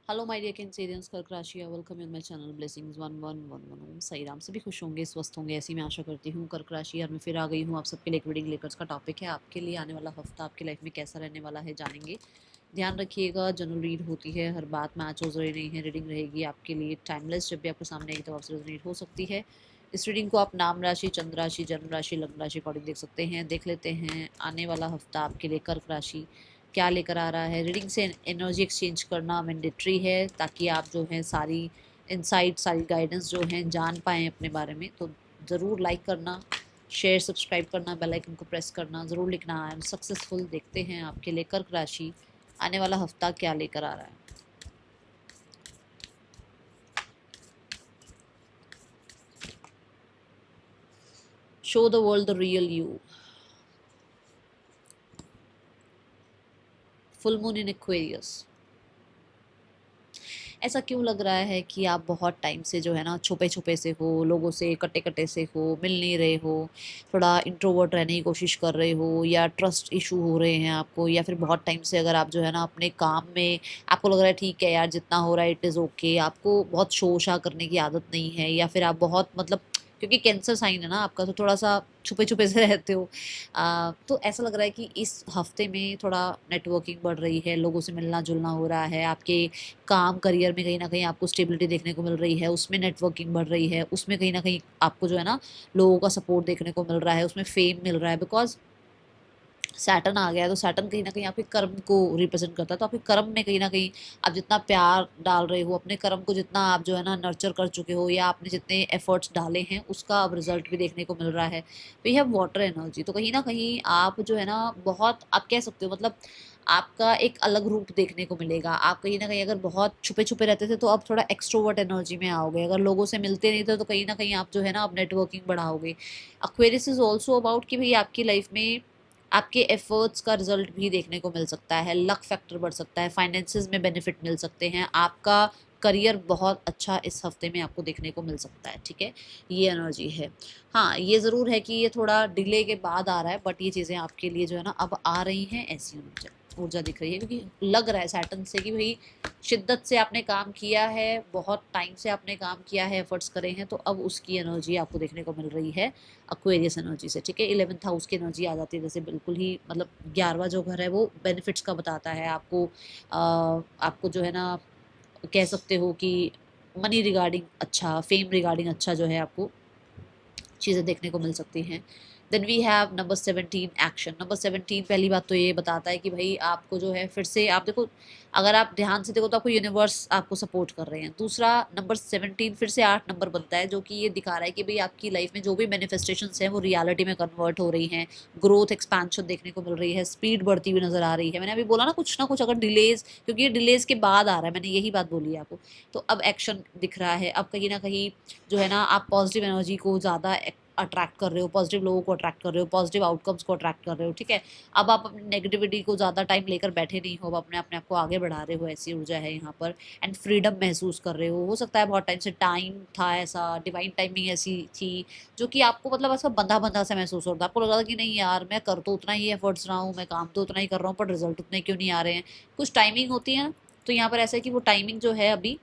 Hello my dear Cancerians, कर्क राशि, welcome in my channel blessings 1111 ओम साई राम। सभी खुश होंगे, स्वस्थ होंगे, ऐसी मैं आशा करती हूँ। कर्क राशि और मैं फिर आ गई हूँ आप सबके लिए एक रीडिंग लेकर। का टॉपिक है आपके लिए आने वाला हफ्ता आपकी लाइफ में कैसा रहने वाला है, जानेंगे। ध्यान रखिएगा, जनरल रीड होती है, हर बात मैच हो रही नहीं है। रीडिंग रहेगी आपके लिए टाइमलेस, जब भी आपके सामने आएगी तो आपसे रेजोनेट हो सकती है। इस रीडिंग को आप नाम राशि, चंद्र राशि, जन्म राशि, लग्न राशि अकॉर्डिंग देख सकते हैं। देख लेते हैं आने वाला हफ्ता आपके लिए कर्क राशि क्या लेकर आ रहा है। रीडिंग से एनर्जी एक्सचेंज करना मैंडेटरी है, ताकि आप जो है सारी इंसाइट, सारी गाइडेंस जो है जान पाएँ अपने बारे में। तो ज़रूर लाइक करना, शेयर, सब्सक्राइब करना, बेल आइकन को प्रेस करना, ज़रूर लिखना आई एम सक्सेसफुल। देखते हैं आपके लिए कर्क राशि आने वाला हफ्ता क्या लेकर आ रहा है। Show the world the real you. Full moon in Aquarius. ऐसा क्यों लग रहा है कि आप बहुत टाइम से जो है ना छुपे छुपे से हो, लोगों से कटे कटे से हो, मिल नहीं रहे हो, थोड़ा इंट्रोवर्ट रहने की कोशिश कर रहे हो, या ट्रस्ट इशू हो रहे हैं आपको, या फिर बहुत टाइम से अगर आप जो है ना अपने काम में आपको लग रहा है ठीक है यार जितना हो रहा है इट इज़ ओके, आपको बहुत शो शा करने की आदत नहीं है, या फिर आप बहुत मतलब क्योंकि कैंसर साइन है ना आपका, तो थोड़ा सा छुपे छुपे से रहते हो। तो ऐसा लग रहा है कि इस हफ्ते में थोड़ा नेटवर्किंग बढ़ रही है, लोगों से मिलना जुलना हो रहा है, आपके काम करियर में कहीं न कहीं आपको स्टेबिलिटी देखने को मिल रही है, उसमें नेटवर्किंग बढ़ रही है, उसमें कहीं न कहीं आपको जो है ना लोगों का सपोर्ट देखने को मिल रहा है, उसमें फेम मिल रहा है। बिकॉज़ सैटर्न आ गया है, तो सैटर्न कहीं न कहीं आपके कर्म को रिप्रेज़ेंट करता है। तो आपके कर्म में कहीं न कहीं आप जितना प्यार डाल रहे हो, अपने कर्म को जितना आप जो है ना नर्चर कर चुके हो, या आपने जितने एफ़र्ट्स डाले हैं, उसका अब रिज़ल्ट भी देखने को मिल रहा है। तो ये है वाटर एनर्जी। तो कहीं न कहीं आप जो है ना बहुत आप कह सकते हो, मतलब आपका एक अलग रूप देखने को मिलेगा। आप कहीं न कहीं अगर बहुत छुपे-छुपे रहते थे, तो अब थोड़ा एक्सट्रोवर्ट एनर्जी में आओगे। अगर लोगों से मिलते नहीं थे, तो कहीं न कहीं आप जो है ना अब नेटवर्किंग बढ़ाओगे। एक्वेरियस इज़ ऑल्सो अबाउट कि भई आपकी लाइफ़ में आपके एफर्ट्स का रिजल्ट भी देखने को मिल सकता है, लक फैक्टर बढ़ सकता है, फाइनेंसेस में बेनिफिट मिल सकते हैं, आपका करियर बहुत अच्छा इस हफ्ते में आपको देखने को मिल सकता है। ठीक है, ये एनर्जी है। हाँ, ये ज़रूर है कि ये थोड़ा डिले के बाद आ रहा है, बट ये चीज़ें आपके लिए जो है ना अब आ रही हैं, ऐसी ऊर्जा ऊर्जा दिख रही है, क्योंकि लग रहा है सैटर्न से कि भाई शिद्दत से आपने काम किया है, बहुत टाइम से आपने काम किया है, एफर्ट्स करे हैं, तो अब उसकी एनर्जी आपको देखने को मिल रही है एक्वेरियस एनर्जी से। ठीक है, 11th हाउस की एनर्जी आ जाती है, जैसे बिल्कुल ही मतलब 11वां जो घर है वो बेनिफिट्स का बताता है आपको। आपको जो है ना कह सकते हो कि मनी रिगार्डिंग अच्छा, फेम रिगार्डिंग अच्छा जो है आपको चीज़ें देखने को मिल सकती हैं। Then we have number 17 action. Number 17 पहली बात तो ये बताता है कि भाई आपको जो है फिर से आप देखो, अगर आप ध्यान से देखो तो आपको यूनिवर्स आपको सपोर्ट कर रहे हैं। दूसरा, नंबर 17 फिर से 8 नंबर बनता है, जो कि ये दिखा रहा है कि भाई आपकी लाइफ में जो भी मैनिफेस्टेशंस हैं वो रियलिटी में कन्वर्ट हो रही हैं, ग्रोथ एक्सपेंशन देखने को मिल रही है, स्पीड बढ़ती हुई नजर आ रही है। मैंने अभी बोला ना कुछ अगर डिलेज, क्योंकि ये डिलेज के बाद आ रहा है, मैंने यही बात बोली है आपको। तो अब एक्शन दिख रहा है, अब कहीं ना कहीं जो है ना आप पॉजिटिव एनर्जी को ज़्यादा अट्रैक्ट कर रहे हो, पॉजिटिव लोगों को अट्रैक्ट कर रहे हो, पॉजिटिव आउटकम्स को अट्रैक्ट कर रहे हो। ठीक है, अब आप अपनी नेगेटिविटी को ज़्यादा टाइम लेकर बैठे नहीं हो, अपने आप को आगे बढ़ा रहे हो, ऐसी ऊर्जा है यहाँ पर। एंड फ्रीडम महसूस कर रहे हो सकता है बहुत टाइम से टाइम था ऐसा, डिवाइन टाइमिंग ऐसी थी जो कि आपको मतलब ऐसा बंधा बंधा सा महसूस होता है। आपको लगा था कि नहीं यार, मैं कर तो उतना ही एफर्ट्स रहा हूँ, मैं काम तो उतना ही कर रहा हूँ, पर रिजल्ट उतने क्यों नहीं आ रहे हैं। कुछ टाइमिंग होती है ना, तो यहाँ पर ऐसा है कि वो टाइमिंग जो है अभी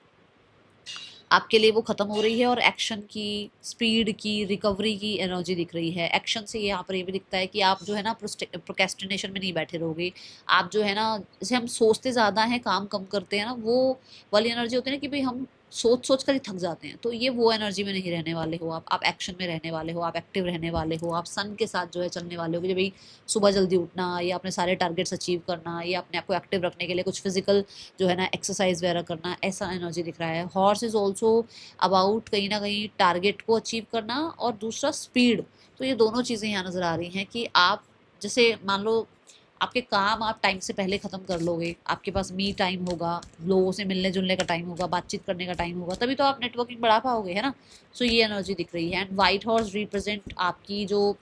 आपके लिए वो खत्म हो रही है, और एक्शन की, स्पीड की, रिकवरी की एनर्जी दिख रही है। एक्शन से यहाँ पर ये भी दिखता है कि आप जो है ना प्रोकेस्टिनेशन में नहीं बैठे रहोगे। आप जो है ना, जैसे हम सोचते ज़्यादा हैं काम कम करते हैं ना, वो वाली एनर्जी होती है ना कि भाई हम सोच सोच कर ही थक जाते हैं। तो ये वो एनर्जी में नहीं रहने वाले हो आप एक्शन में रहने वाले हो, आप एक्टिव रहने वाले हो, आप सन के साथ जो है चलने वाले हो कि भाई सुबह जल्दी उठना, या अपने सारे टारगेट्स अचीव करना, या अपने आप को एक्टिव रखने के लिए कुछ फिजिकल जो है ना एक्सरसाइज वगैरह करना, ऐसा एनर्जी दिख रहा है। हॉर्स इज ऑल्सो अबाउट कहीं ना कहीं टारगेट को अचीव करना, और दूसरा स्पीड। तो ये दोनों चीज़ें यहाँ नज़र आ रही हैं कि आप जैसे मान लो आपके काम आप टाइम से पहले ख़त्म कर लोगे, आपके पास मी टाइम होगा, लोगों से मिलने जुलने का टाइम होगा, बातचीत करने का टाइम होगा, तभी तो आप नेटवर्किंग बढ़ा पाओगे, है ना। सो ये एनर्जी दिख रही है। एंड वाइट हॉर्स रिप्रेजेंट आपकी जो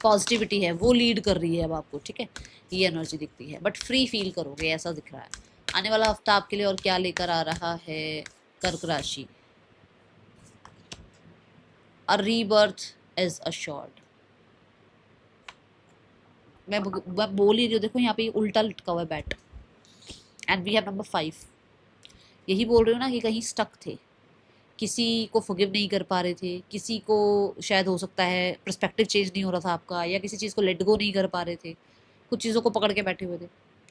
पॉजिटिविटी है वो लीड कर रही है अब आपको। ठीक है, ये एनर्जी दिखती है, बट फ्री फील करोगे, ऐसा दिख रहा है। आने वाला हफ्ता आपके लिए और क्या लेकर आ रहा है कर्क राशि। अ रीबर्थ इज अश्योर्ड। मैं बोल ही रही हूँ, देखो यहाँ पे उल्टा लटका हुआ है bat. And we have number 5। यही बोल रही हूँ ना कि कहीं स्टक थे, किसी को फॉरगिव नहीं कर पा रहे थे, किसी को शायद हो सकता है पर्सपेक्टिव चेंज नहीं हो रहा था आपका, या किसी चीज़ को लेट गो नहीं कर पा रहे थे, कुछ चीज़ों को पकड़ के बैठे हुए थे।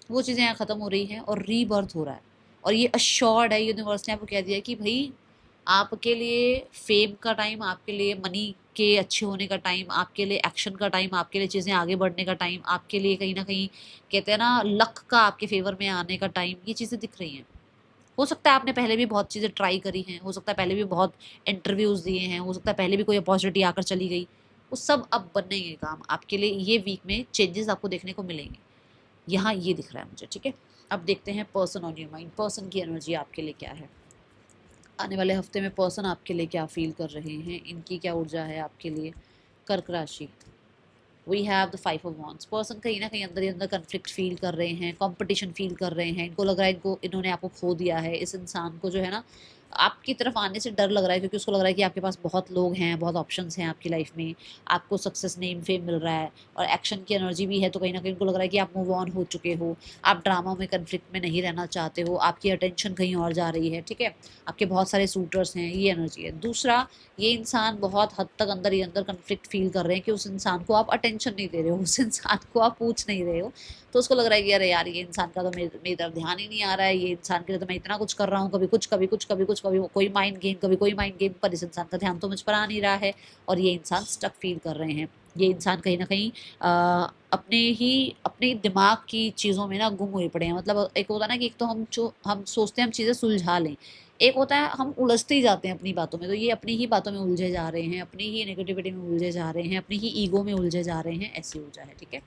वो चीज़ें यहाँ ख़त्म हो रही हैं और रीबर्थ हो रहा है। और ये अश्योर्ड है, यूनिवर्स ने आपको कह दिया कि भाई आपके लिए फेम का टाइम, आपके लिए मनी के अच्छे होने का टाइम, आपके लिए एक्शन का टाइम, आपके लिए चीज़ें आगे बढ़ने का टाइम, आपके लिए कहीं ना कहीं कहते हैं ना लक का आपके फेवर में आने का टाइम, ये चीज़ें दिख रही हैं। हो सकता है आपने पहले भी बहुत चीज़ें ट्राई करी हैं, हो सकता है पहले भी बहुत इंटरव्यूज़ दिए हैं, हो सकता है पहले भी कोई अपॉर्चुनिटी आकर चली गई, वो सब अब बनेंगे काम आपके लिए। ये वीक में चेंजेस आपको देखने को मिलेंगे, यहाँ ये दिख रहा है मुझे। ठीक है, अब देखते हैं person on your mind, person की एनर्जी आपके लिए क्या है आने वाले हफ्ते में। पर्सन आपके लिए क्या फील कर रहे हैं, इनकी क्या ऊर्जा है आपके लिए। कर्क राशि, we have the 5 of wands. Person कहीं ना कहीं अंदर ही अंदर कन्फ्लिक्ट फील कर रहे हैं, कंपटीशन फील कर रहे हैं, इनको लग रहा है इन्होंने आपको खो दिया है। इस इंसान को जो है ना आपकी तरफ आने से डर लग रहा है, क्योंकि उसको लग रहा है कि आपके पास बहुत लोग हैं, बहुत ऑप्शंस हैं आपकी लाइफ में, आपको सक्सेस नेम फेम मिल रहा है और एक्शन की एनर्जी भी है, तो कहीं ना कहीं उनको लग रहा है कि आप मूव ऑन हो चुके हो, आप ड्रामा में कन्फ्लिक्ट में नहीं रहना चाहते हो, आपकी अटेंशन कहीं और जा रही है। ठीक है, आपके बहुत सारे सूटर्स हैं, ये एनर्जी है। दूसरा, ये इंसान बहुत हद तक अंदर ही अंदर कन्फ्लिक्ट फील कर रहे हैं कि उस इंसान को आप अटेंशन नहीं दे रहे हो, उस इंसान को आप पूछ नहीं रहे हो, तो उसको लग रहा है कि अरे यार ये इंसान का तो मेरी तरफ ध्यान ही नहीं आ रहा है, ये इंसान के लिए तो मैं इतना कुछ कर रहा हूँ, कभी कुछ कभी कुछ कभी कुछ, कभी कोई माइंड गेम कभी कोई माइंड गेम, पर इस इंसान का ध्यान तो मुझ पर आ नहीं रहा है, और ये इंसान स्टक फील कर रहे हैं। ये इंसान कहीं ना कहीं अपने दिमाग की चीज़ों में ना गुम हुए पड़े हैं। मतलब एक होता है ना कि एक तो हम सोचते हैं हम चीज़ें सुलझा लें, एक होता है हम उलझते ही जाते हैं अपनी बातों में। तो ये अपनी ही बातों में उलझे जा रहे हैं, अपनी ही नेगेटिविटी में उलझे जा रहे हैं, अपनी ही ईगो में उलझे जा रहे हैं, ऐसी ऊर्जा है। ठीक है,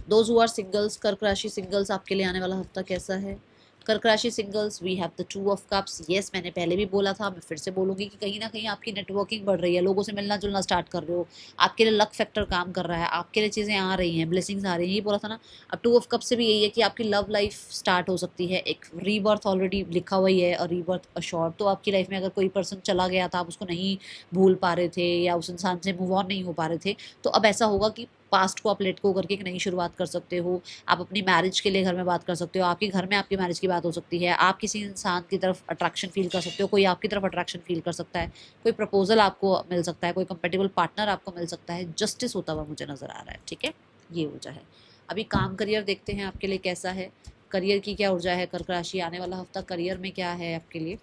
दोज हु आर सिंगल्स, कर्क राशि सिंगल्स, आपके लिए आने वाला हफ्ता कैसा है। कर्क राशि singles, we have the 2 of cups. Yes, मैंने पहले भी बोला था, मैं फिर से बोलूंगी कि कहीं ना कहीं आपकी नेटवर्किंग बढ़ रही है, लोगों से मिलना जुलना स्टार्ट कर रहे हो, आपके लिए लक फैक्टर काम कर रहा है, आपके लिए चीज़ें आ रही हैं, ब्लेसिंग्स आ रही हैं, यही बोला था ना। अब 2 ऑफ कप्स से भी यही है कि आपकी लव लाइफ स्टार्ट हो सकती है, एक रीबर्थ ऑलरेडी लिखा हुआ ही है और रीबर्थ अश्योर्ड। तो आपकी लाइफ में अगर कोई पर्सन चला गया था, आप उसको नहीं भूल पा रहे थे या उस इंसान से मूव ऑन नहीं हो पा रहे थे, तो अब ऐसा होगा कि पास्ट को आप लेट गो करके एक नई शुरुआत कर सकते हो। आप अपनी मैरिज के लिए घर में बात कर सकते हो, आपके घर में आपकी मैरिज की बात हो सकती है, आप किसी इंसान की तरफ अट्रैक्शन फील कर सकते हो, कोई आपकी तरफ अट्रैक्शन फील कर सकता है, कोई प्रपोजल आपको मिल सकता है, कोई कंपेटेबल पार्टनर आपको मिल सकता है, जस्टिस होता हुआ मुझे नज़र आ रहा है। ठीक है, ये ऊर्जा है। अभी काम करियर देखते हैं आपके लिए कैसा है, करियर की क्या ऊर्जा है। कर्क राशि, आने वाला हफ्ता करियर में क्या है आपके लिए।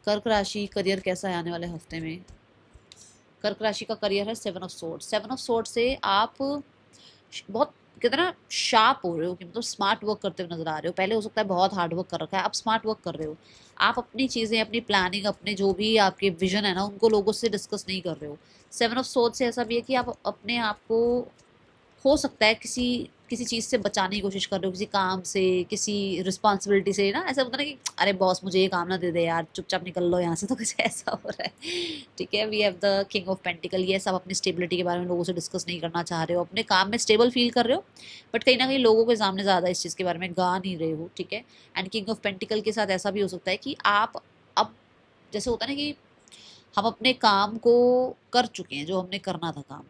कर्क राशि, करियर कैसा है आने वाले हफ्ते में। कर्क राशि का करियर है 7 ऑफ सोर्ड। 7 ऑफ सोर्ड से आप बहुत कहते हैं ना शार्प हो रहे हो, कि मतलब स्मार्ट वर्क करते हुए नजर आ रहे हो। पहले हो सकता है बहुत हार्ड वर्क कर रखा है, आप स्मार्ट वर्क कर रहे हो, आप अपनी चीज़ें, अपनी प्लानिंग, अपने जो भी आपके विजन है ना, उनको लोगों से डिस्कस नहीं कर रहे हो। 7 ऑफ सोर्ड से ऐसा भी है कि आप अपने आप को हो सकता है किसी किसी चीज़ से बचाने की कोशिश कर रहे हो, किसी काम से, किसी रिस्पॉन्सिबिलिटी से ना। ऐसा होता है ना कि अरे बॉस मुझे ये काम ना दे दे यार, चुपचाप निकल लो यहाँ से, तो कुछ ऐसा हो रहा है। ठीक है, we have the king of pentacle. ये सब अपनी स्टेबिलिटी के बारे में लोगों से डिस्कस नहीं करना चाह रहे हो, अपने काम में स्टेबल फील कर रहे हो, बट कहीं ना कहीं लोगों के सामने ज़्यादा इस चीज़ के बारे में गा नहीं रहे हो। ठीक है, एंड किंग ऑफ पेंटिकल के साथ ऐसा भी हो सकता है कि आप अब जैसे होता है ना कि हम अपने काम को कर चुके हैं, जो हमने करना था काम,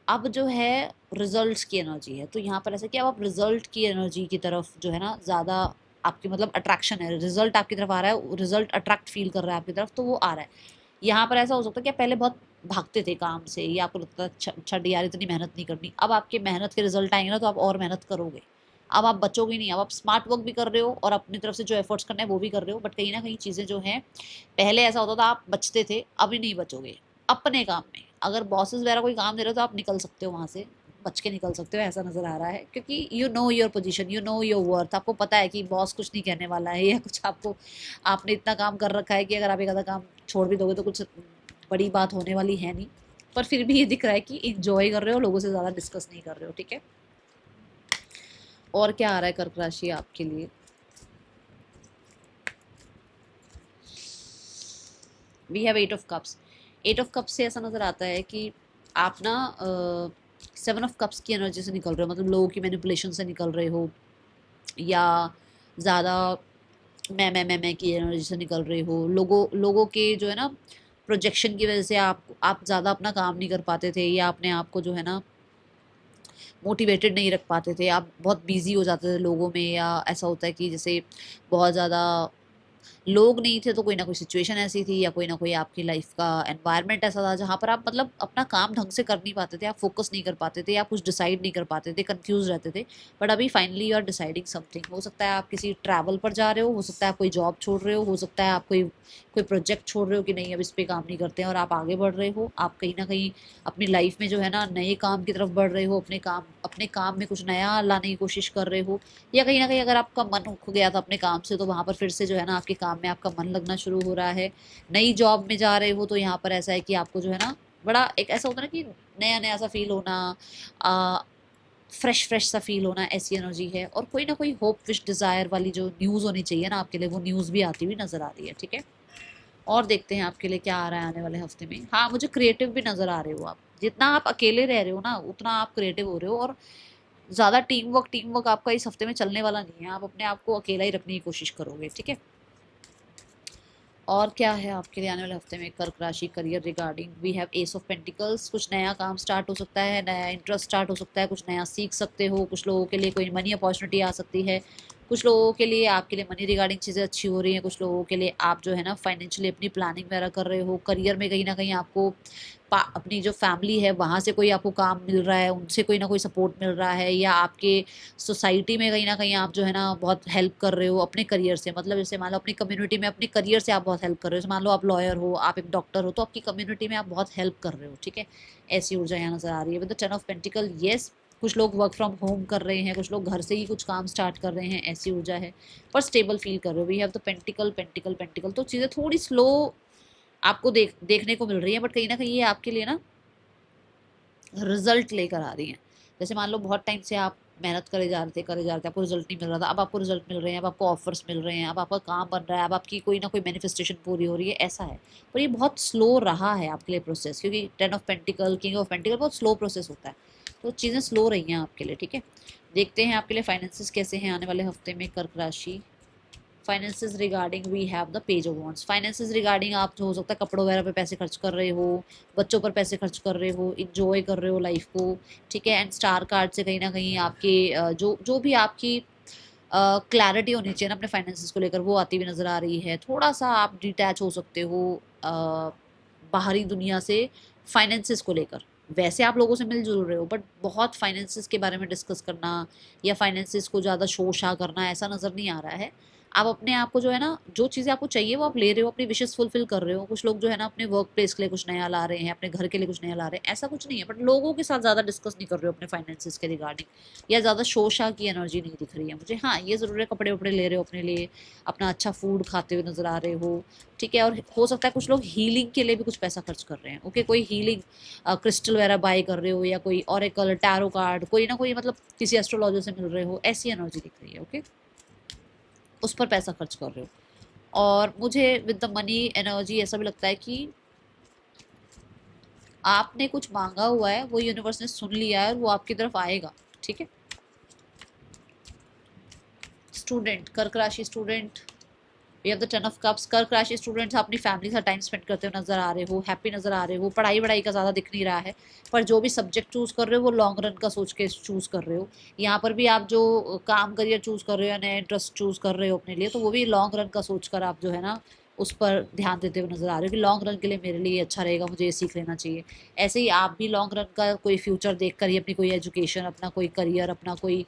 अब जो है रिजल्ट्स की एनर्जी है। तो यहाँ पर ऐसा कि अब आप रिजल्ट की एनर्जी की तरफ जो है ना ज़्यादा आपकी मतलब अट्रैक्शन है, रिजल्ट आपकी तरफ आ रहा है, रिजल्ट अट्रैक्ट फील कर रहा है आपकी तरफ, तो वो आ रहा है। यहाँ पर ऐसा हो सकता है कि आप पहले बहुत भागते थे काम से, या आपको लगता है छठ यार इतनी मेहनत नहीं करनी, अब आपके मेहनत के रिजल्ट आएंगे ना, तो आप और मेहनत करोगे, अब आप बचोगे नहीं, अब आप स्मार्ट वर्क भी कर रहे हो और अपनी तरफ से जो एफर्ट्स करने हैं वो भी कर रहे हो। बट कहीं ना कहीं चीज़ें जो हैं, पहले ऐसा होता था आप बचते थे, अभी नहीं बचोगे अपने काम में। अगर बॉसेस वगैरह कोई काम दे रहे हो तो आप निकल सकते हो वहाँ से, बच के निकल सकते हो, ऐसा नज़र आ रहा है, क्योंकि you know your position, you know your worth. आपको पता है कि बॉस कुछ नहीं कहने वाला है, या कुछ आपको, आपने इतना काम कर रखा है कि अगर आप एक आधा काम छोड़ भी दोगे तो कुछ बड़ी बात होने वाली है नहीं। पर फिर भी ये दिख रहा है कि इंजॉय कर रहे हो, लोगों से ज़्यादा डिस्कस नहीं कर रहे हो। ठीक है, और क्या आ रहा है कर्क राशि आपके लिए। We have 8 of cups. 8 of cups से ऐसा नज़र आता है कि आप ना 7 ऑफ कप्स की एनर्जी से निकल रहे हो, मतलब लोगों की मैनिपुलेशन से निकल रहे हो, या ज़्यादा मैं की एनर्जी से निकल रहे हो। लोगों के जो है ना प्रोजेक्शन की वजह से आप ज़्यादा अपना काम नहीं कर पाते थे, या अपने आप को जो है ना मोटिवेटेड नहीं रख पाते थे, आप बहुत बिजी हो जाते थे लोगों में, या ऐसा होता है कि जैसे बहुत ज़्यादा लोग नहीं थे तो कोई ना कोई सिचुएशन ऐसी थी, या कोई ना कोई आपकी लाइफ का एनवायरनमेंट ऐसा था जहाँ पर आप मतलब अपना काम ढंग से कर नहीं पाते थे, आप फोकस नहीं कर पाते थे, आप कुछ डिसाइड नहीं कर पाते थे, कंफ्यूज रहते थे। बट अभी finally you are deciding something. हो सकता है आप किसी ट्रैवल पर जा रहे हो सकता है आप कोई जॉब छोड़ रहे हो सकता है आप कोई कोई प्रोजेक्ट छोड़ रहे हो कि नहीं अब इस पे काम नहीं करते हैं, और आप आगे बढ़ रहे हो, आप कहीं ना कहीं अपनी लाइफ में जो है ना नए काम की तरफ बढ़ रहे हो, अपने काम में कुछ नया लाने की कोशिश कर रहे हो, या कहीं ना कहीं अगर आपका मन उख गया था अपने काम से तो वहाँ पर फिर से जो है ना आपके काम में आपका मन लगना शुरू हो रहा है। नई जॉब में जा रहे हो तो यहाँ पर ऐसा है कि आपको जो है ना बड़ा एक ऐसा होता है ना कि नया नया सा फील होना, फ्रेश फ्रेश सा फील होना, ऐसी एनर्जी है। और कोई ना कोई होप विश डिज़ायर वाली जो न्यूज़ होनी चाहिए ना आपके लिए, वो न्यूज़ भी आती हुई नज़र आ रही है। ठीक है, और देखते हैं आपके लिए क्या आ रहा है आने वाले हफ्ते में। हाँ, मुझे क्रिएटिव भी नज़र आ रहे हो आप, जितना आप अकेले रह रहे हो ना उतना आप क्रिएटिव हो रहे हो, और ज़्यादा टीम वर्क आपका इस हफ्ते में चलने वाला नहीं है, आप अपने आप को अकेला ही रखने की कोशिश करोगे। ठीक है, और क्या है आपके लिए आने वाले हफ्ते में कर्क राशि career regarding. We have ace of pentacles. कुछ नया काम स्टार्ट हो सकता है, नया इंटरेस्ट स्टार्ट हो सकता है, कुछ नया सीख सकते हो, कुछ लोगों के लिए कोई मनी अपॉर्चुनिटी आ सकती है, कुछ लोगों के लिए आपके लिए मनी रिगार्डिंग चीज़ें अच्छी हो रही हैं, कुछ लोगों के लिए आप जो है ना फाइनेंशियली अपनी प्लानिंग वगैरह कर रहे हो। करियर में कहीं ना कहीं आपको अपनी जो फैमिली है वहाँ से कोई आपको काम मिल रहा है, उनसे कोई ना कोई सपोर्ट मिल रहा है, या आपके सोसाइटी में कहीं ना कहीं आप जो है ना बहुत हेल्प कर रहे हो अपने करियर से। मतलब जैसे मान लो अपनी कम्युनिटी में अपने करियर से आप बहुत हेल्प कर रहे हो, जैसे मान लो आप लॉयर हो, आप एक डॉक्टर हो, तो आपकी कम्युनिटी में आप बहुत हेल्प कर रहे हो। ठीक है, ऐसी ऊर्जा यहाँ नजर आ रही है with the ten of pentacle. Yes, कुछ लोग वर्क फ्रॉम होम कर रहे हैं, कुछ लोग घर से ही कुछ काम स्टार्ट कर रहे हैं, ऐसी ऊर्जा है, पर स्टेबल फील कर रहे हो। We have the pentacle pentacle pentacle. तो चीज़ें थोड़ी स्लो आपको देखने को मिल रही है, बट कहीं ना कहीं ये आपके लिए ना रिजल्ट लेकर आ रही हैं। जैसे मान लो बहुत टाइम से आप मेहनत करे जा रहे थे, आपको रिजल्ट नहीं मिल रहा था, अब आपको रिजल्ट मिल रहे हैं, अब आपको ऑफर्स मिल रहे हैं, अब आपका काम बन रहा है, अब आपकी कोई ना कोई मैनिफेस्टेशन पूरी हो रही है, ऐसा है। पर ये बहुत स्लो रहा है आपके लिए प्रोसेस, क्योंकि ten of pentacle king of pentacle बहुत स्लो प्रोसेस होता है, तो चीज़ें स्लो रही हैं आपके लिए। ठीक है, देखते हैं आपके लिए फाइनेंसिस कैसे हैं आने वाले हफ्ते में कर्क राशि। Finances regarding we have the page of wands. Finances regarding आप जो हो सकता है कपड़ों वगैरह पे पैसे खर्च कर रहे हो, बच्चों पर पैसे खर्च कर रहे हो, इंजॉय कर रहे हो लाइफ को। ठीक है, एंड स्टार कार्ड से कहीं ना कहीं आपके जो जो भी आपकी क्लैरिटी होनी चाहिए ना अपने फाइनेंसिस को लेकर, वो आती हुई नज़र आ रही है। थोड़ा सा आप डिटैच हो सकते हो बाहरी दुनिया से फाइनेंसिस को लेकर। वैसे आप लोगों से मिल जुल रहे हो, बट बहुत फाइनेंसिस के बारे में डिस्कस करना या फाइनेंसिस को ज़्यादा शो शा करना ऐसा नज़र नहीं आ रहा है। आप अपने आप को जो है ना जो चीज़ें आपको चाहिए वो आप ले रहे हो, अपनी विशेस फुलफिल कर रहे हो। कुछ लोग जो है ना अपने वर्क प्लेस के लिए कुछ नया ला रहे हैं, अपने घर के लिए कुछ नया ला रहे हैं, ऐसा कुछ नहीं है, बट लोगों के साथ ज़्यादा डिस्कस नहीं कर रहे हो अपने फाइनेंसिस के रिगार्डिंग, या ज़्यादा शोशा की एनर्जी नहीं दिख रही है मुझे। हाँ, ये ज़रूर है कपड़े वपड़े ले रहे हो अपने लिए, अपना अच्छा फूड खाते हुए नज़र आ रहे हो। ठीक है, और हो सकता है कुछ लोग हीलिंग के लिए भी कुछ पैसा खर्च कर रहे हैं। ओके, कोई हीलिंग क्रिस्टल वगैरह बाय कर रहे हो, या कोई ऑरेकल टैरो कार्ड कोई ना कोई मतलब किसी एस्ट्रोलॉजर से मिल रहे हो, ऐसी एनर्जी दिख रही है। ओके, उस पर पैसा खर्च कर रहे हो। और मुझे विद द मनी एनर्जी ऐसा भी लगता है कि आपने कुछ मांगा हुआ है, वो यूनिवर्स ने सुन लिया है और वो आपकी तरफ आएगा। ठीक है, स्टूडेंट, कर्क राशि student, we have the ten of cups. कर्क राशि स्टूडेंट्स अपनी फैमिली से टाइम स्पेंड करते हुए नजर आ रहे हो, हैप्पी नजर आ रहे हो। पढ़ाई वढ़ाई का ज़्यादा दिख नहीं रहा है, पर जो भी सब्जेक्ट चूज़ कर रहे हो वो लॉन्ग रन का सोच के चूज़ कर रहे हो। यहाँ पर भी आप जो काम करियर चूज़ कर रहे हो या नया इंटरेस्ट चूज़ कर रहे हो अपने लिए, तो वो भी लॉन्ग रन का सोच कर आप जो है ना उस पर ध्यान देते हुए नजर आ रहे हो कि लॉन्ग रन के लिए मेरे लिए अच्छा रहेगा, मुझे ये सीख लेना चाहिए। ऐसे ही आप भी लॉन्ग रन का कोई फ्यूचर देख कर ही अपनी कोई एजुकेशन, अपना कोई करियर, अपना कोई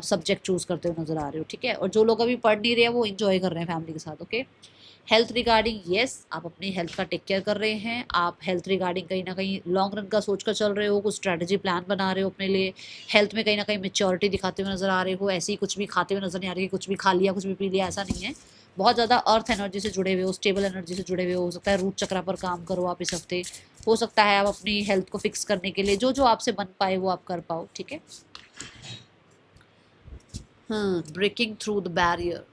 सब्जेक्ट चूज़ करते हुए नजर आ रहे हो। ठीक है, और जो लोग अभी पढ़ नहीं रहे हैं वो इंजॉय कर रहे हैं फैमिली के साथ। ओके, हेल्थ रिगार्डिंग येस, आप अपनी हेल्थ का टेक केयर कर रहे हैं, आप हेल्थ रिगार्डिंग कहीं ना कहीं लॉन्ग रन का सोच कर चल रहे हो, कुछ स्ट्रैटेजी प्लान बना रहे हो अपने लिए। हेल्थ में कहीं ना कहीं मेच्योरिटी दिखाते हुए नजर आ रहे हो, ऐसे ही कुछ भी खाते हुए नजर नहीं आ रही, कुछ भी खा लिया कुछ भी पी लिया, ऐसा नहीं है। बहुत ज़्यादा अर्थ एनर्जी से जुड़े हुए हो, स्टेबल एनर्जी से जुड़े हुए हो सकता है रूट चक्रा पर काम करो आप इस हफ्ते। हो सकता है आप अपनी हेल्थ को फिक्स करने के लिए जो जो आपसे बन पाए वो आप कर पाओ। ठीक है, हाँ, ब्रेकिंग थ्रू द बैरियर।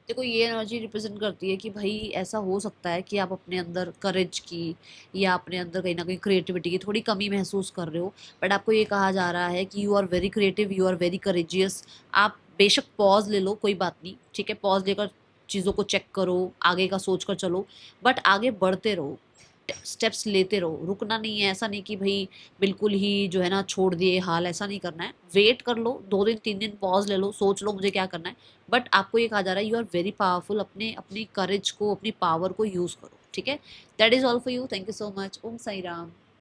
देखो ये एनर्जी रिप्रेजेंट करती है कि भाई ऐसा हो सकता है कि आप अपने अंदर करेज की या अपने अंदर कहीं ना कहीं क्रिएटिविटी की थोड़ी कमी महसूस कर रहे हो, बट आपको ये कहा जा रहा है कि you are very creative, you are very courageous. आप बेशक पॉज ले लो, कोई बात नहीं, ठीक है, पॉज लेकर चीज़ों को चेक करो, आगे का सोच कर चलो, बट आगे बढ़ते रहो। स्टेप्स लेते रहो, रुकना नहीं है। ऐसा नहीं कि भाई बिल्कुल ही जो है ना छोड़ दिए हाल, ऐसा नहीं करना है। वेट कर लो, 2 दिन 3 दिन पॉज ले लो, सोच लो मुझे क्या करना है। बट आपको ये कहा जा रहा है यू आर वेरी पावरफुल, अपने अपनी करेज को, अपनी पावर को यूज़ करो, ठीक है। That is all for you. Thank you so much. Om Sai Ram.